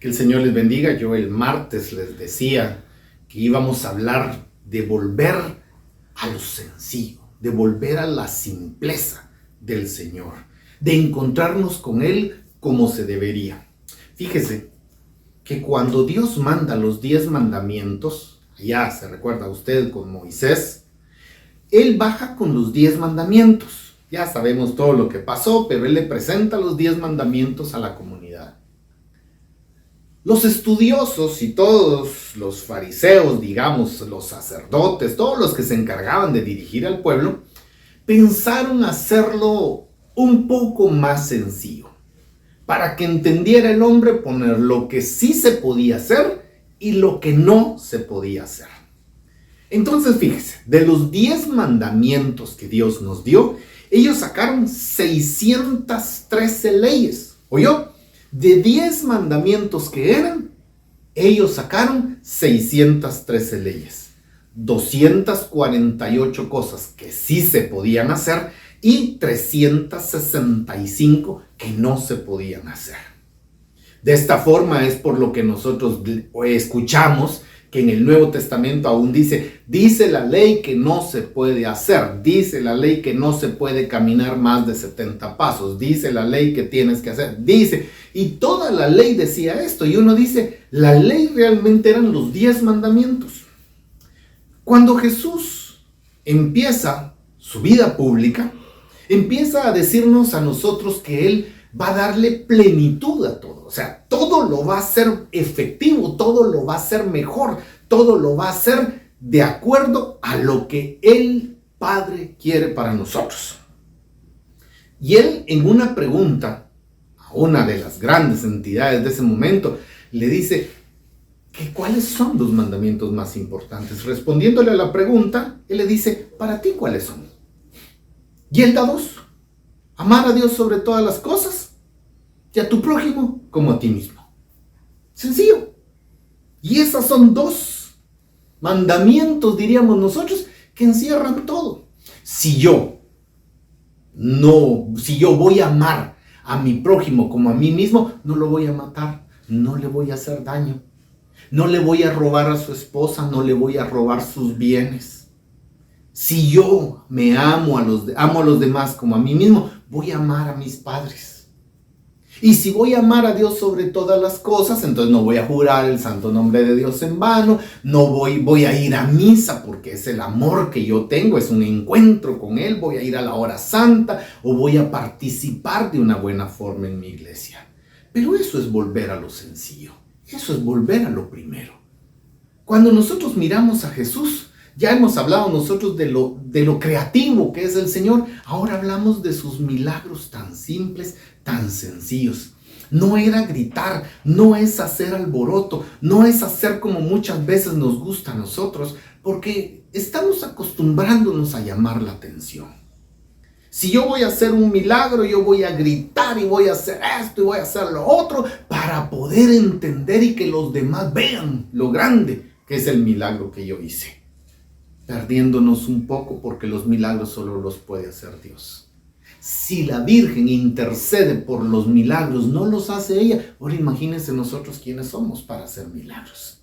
Que el Señor les bendiga. Yo el martes les decía que íbamos a hablar de volver a lo sencillo, de volver a la simpleza del Señor, de encontrarnos con Él como se debería. Fíjese que cuando Dios manda los 10 mandamientos, ya se recuerda usted con Moisés, Él baja con los 10 mandamientos. Ya sabemos todo lo que pasó, pero Él le presenta los 10 mandamientos a la comunidad. Los estudiosos y todos los fariseos, digamos, los sacerdotes, todos los que se encargaban de dirigir al pueblo, pensaron hacerlo un poco más sencillo. Para que entendiera el hombre, poner lo que sí se podía hacer y lo que no se podía hacer. Entonces, fíjese, de los 10 mandamientos que Dios nos dio, ellos sacaron 613 leyes. ¿Oyó? De 10 mandamientos que eran, ellos sacaron 613 leyes. 248 cosas que sí se podían hacer y 365 que no se podían hacer. De esta forma es por lo que nosotros escuchamos que en el Nuevo Testamento aún dice la ley que no se puede hacer, dice la ley que no se puede caminar más de 70 pasos, dice la ley que tienes que hacer, dice, y toda la ley decía esto, y uno dice, la ley realmente eran los 10 mandamientos. Cuando Jesús empieza su vida pública, empieza a decirnos a nosotros que Él va a darle plenitud a todo. O sea, todo lo va a hacer efectivo, todo lo va a hacer mejor, todo lo va a hacer de acuerdo a lo que el Padre quiere para nosotros. Y Él, en una pregunta a una de las grandes entidades de ese momento, le dice que cuáles son los mandamientos más importantes. Respondiéndole a la pregunta, Él le dice, para ti, ¿cuáles son? Y Él da 2. Amar a Dios sobre todas las cosas y a tu prójimo como a ti mismo. Sencillo. Y esas son 2 mandamientos, diríamos nosotros, que encierran todo. Si yo voy a amar a mi prójimo como a mí mismo, no lo voy a matar, no le voy a hacer daño, no le voy a robar a su esposa, no le voy a robar sus bienes. Si yo me amo a los demás como a mí mismo, voy a amar a mis padres. Y si voy a amar a Dios sobre todas las cosas, entonces no voy a jurar el santo nombre de Dios en vano, no voy a ir a misa porque es el amor que yo tengo, es un encuentro con Él, voy a ir a la hora santa o voy a participar de una buena forma en mi iglesia. Pero eso es volver a lo sencillo, eso es volver a lo primero. Cuando nosotros miramos a Jesús, ya hemos hablado nosotros de lo creativo que es el Señor. Ahora hablamos de sus milagros tan simples, tan sencillos. No era gritar, no es hacer alboroto, no es hacer como muchas veces nos gusta a nosotros, porque estamos acostumbrándonos a llamar la atención. Si yo voy a hacer un milagro, yo voy a gritar y voy a hacer esto y voy a hacer lo otro para poder entender y que los demás vean lo grande que es el milagro que yo hice. Perdiéndonos un poco porque los milagros solo los puede hacer Dios. Si la Virgen intercede por los milagros, no los hace ella. Ahora imagínense nosotros quiénes somos para hacer milagros.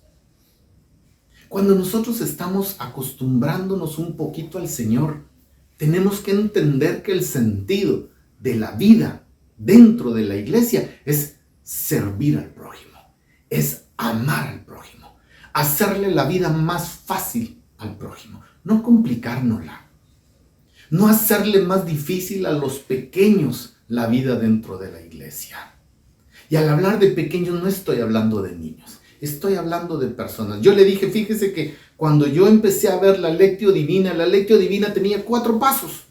Cuando nosotros estamos acostumbrándonos un poquito al Señor, tenemos que entender que el sentido de la vida dentro de la iglesia es servir al prójimo, es amar al prójimo, hacerle la vida más fácil al prójimo, no complicárnosla, no hacerle más difícil a los pequeños la vida dentro de la iglesia. Y al hablar de pequeños no estoy hablando de niños, estoy hablando de personas. Yo le dije, fíjese que cuando yo empecé a ver la Lectio Divina tenía 4 pasos.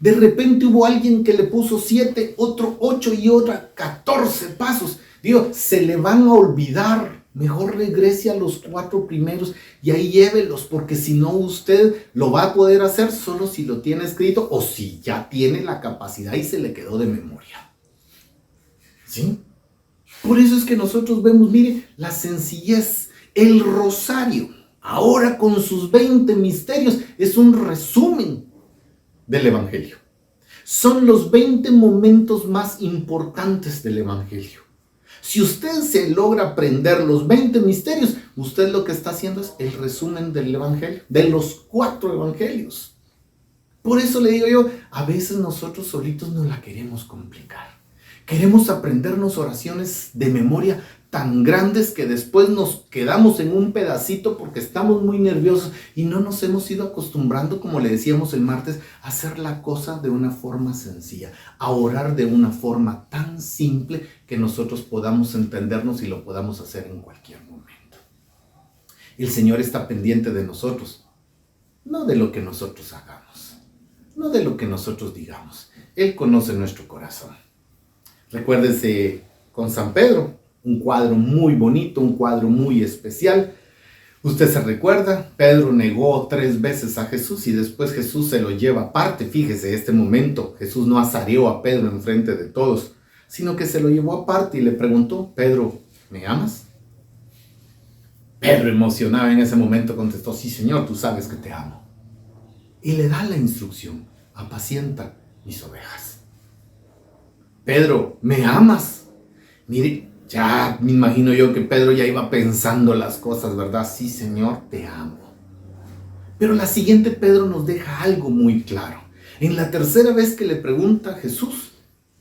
De repente hubo alguien que le puso 7, otro 8 y otra 14 pasos. Digo, se le van a olvidar. Mejor regrese a los 4 primeros y ahí llévelos, porque si no usted lo va a poder hacer solo si lo tiene escrito o si ya tiene la capacidad y se le quedó de memoria. ¿Sí? Por eso es que nosotros vemos, mire, la sencillez, el rosario, ahora con sus 20 misterios, es un resumen del Evangelio. Son los 20 momentos más importantes del Evangelio. Si usted se logra aprender los 20 misterios, usted lo que está haciendo es el resumen del evangelio, de los 4 evangelios. Por eso le digo yo, a veces nosotros solitos nos la queremos complicar. Queremos aprendernos oraciones de memoria tan grandes que después nos quedamos en un pedacito porque estamos muy nerviosos y no nos hemos ido acostumbrando, como le decíamos el martes, a hacer la cosa de una forma sencilla, a orar de una forma tan simple que nosotros podamos entendernos y lo podamos hacer en cualquier momento. El Señor está pendiente de nosotros, no de lo que nosotros hagamos, no de lo que nosotros digamos. Él conoce nuestro corazón. Recuérdese con San Pedro, un cuadro muy bonito, un cuadro muy especial. Usted se recuerda, Pedro negó 3 veces a Jesús y después Jesús se lo lleva aparte. Fíjese, este momento Jesús no azareó a Pedro enfrente de todos, sino que se lo llevó aparte y le preguntó: Pedro, ¿me amas? Pedro, emocionado en ese momento, contestó: sí, Señor, tú sabes que te amo. Y le da la instrucción: apacienta mis ovejas. Pedro, ¿me amas? Mire, ya me imagino yo que Pedro ya iba pensando las cosas, ¿verdad? Sí, Señor, te amo. Pero la siguiente Pedro nos deja algo muy claro. En la tercera vez que le pregunta a Jesús,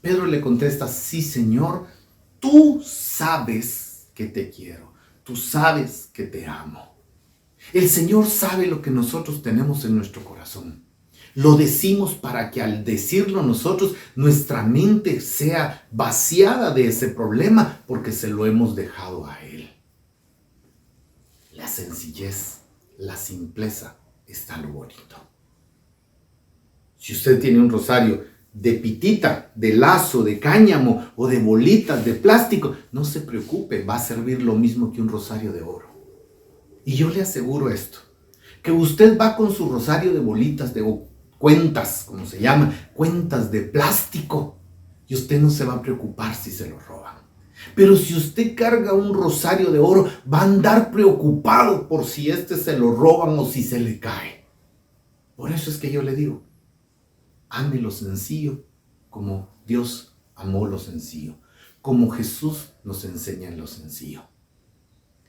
Pedro le contesta: sí, Señor, tú sabes que te quiero, tú sabes que te amo. El Señor sabe lo que nosotros tenemos en nuestro corazón. Lo decimos para que al decirlo nosotros, nuestra mente sea vaciada de ese problema porque se lo hemos dejado a Él. La sencillez, la simpleza, está lo bonito. Si usted tiene un rosario de pitita, de lazo, de cáñamo o de bolitas de plástico, no se preocupe, va a servir lo mismo que un rosario de oro. Y yo le aseguro esto, que usted va con su rosario de bolitas, de cuentas, como se llama, cuentas de plástico, y usted no se va a preocupar si se lo roban. Pero si usted carga un rosario de oro, va a andar preocupado por si se lo roban o si se le cae. Por eso es que yo le digo, ame lo sencillo como Dios amó lo sencillo, como Jesús nos enseña en lo sencillo.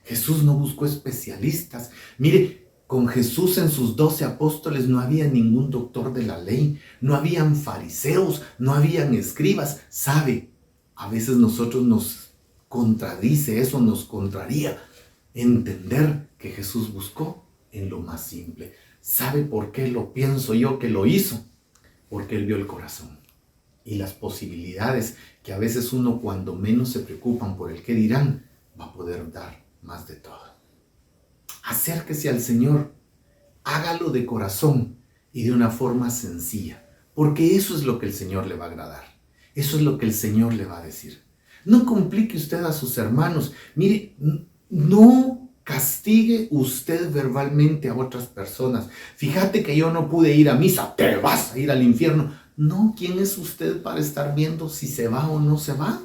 Jesús no buscó especialistas. Mire, con Jesús en sus 12 apóstoles no había ningún doctor de la ley, no habían fariseos, no habían escribas. ¿Sabe? A veces nosotros nos contradice eso, nos contraría entender que Jesús buscó en lo más simple. ¿Sabe por qué lo pienso yo que lo hizo? Porque Él vio el corazón y las posibilidades que a veces uno, cuando menos se preocupan por el qué dirán, va a poder dar más de todo. Acérquese al Señor, hágalo de corazón y de una forma sencilla, porque eso es lo que el Señor le va a agradar, eso es lo que el Señor le va a decir. No complique usted a sus hermanos, mire, no castigue usted verbalmente a otras personas. Fíjate que yo no pude ir a misa, te vas a ir al infierno. No, ¿quién es usted para estar viendo si se va o no se va?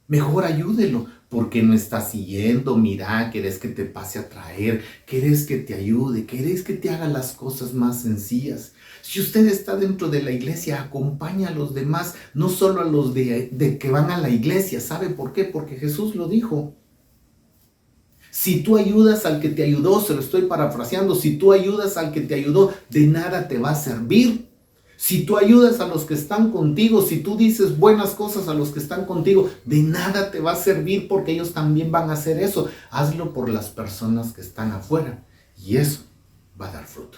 Mejor ayúdelo, porque no está siguiendo. Mira, querés que te pase a traer, querés que te ayude, querés que te haga las cosas más sencillas. Si usted está dentro de la iglesia, acompaña a los demás, no solo a los de que van a la iglesia. ¿Sabe por qué? Porque Jesús lo dijo. Si tú ayudas al que te ayudó, se lo estoy parafraseando, si tú ayudas al que te ayudó, de nada te va a servir. Si tú ayudas a los que están contigo, si tú dices buenas cosas a los que están contigo, de nada te va a servir porque ellos también van a hacer eso. Hazlo por las personas que están afuera y eso va a dar fruto.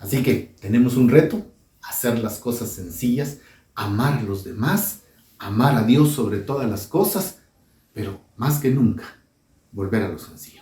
Así que tenemos un reto, hacer las cosas sencillas, amar a los demás, amar a Dios sobre todas las cosas, pero más que nunca, volver a lo sencillo.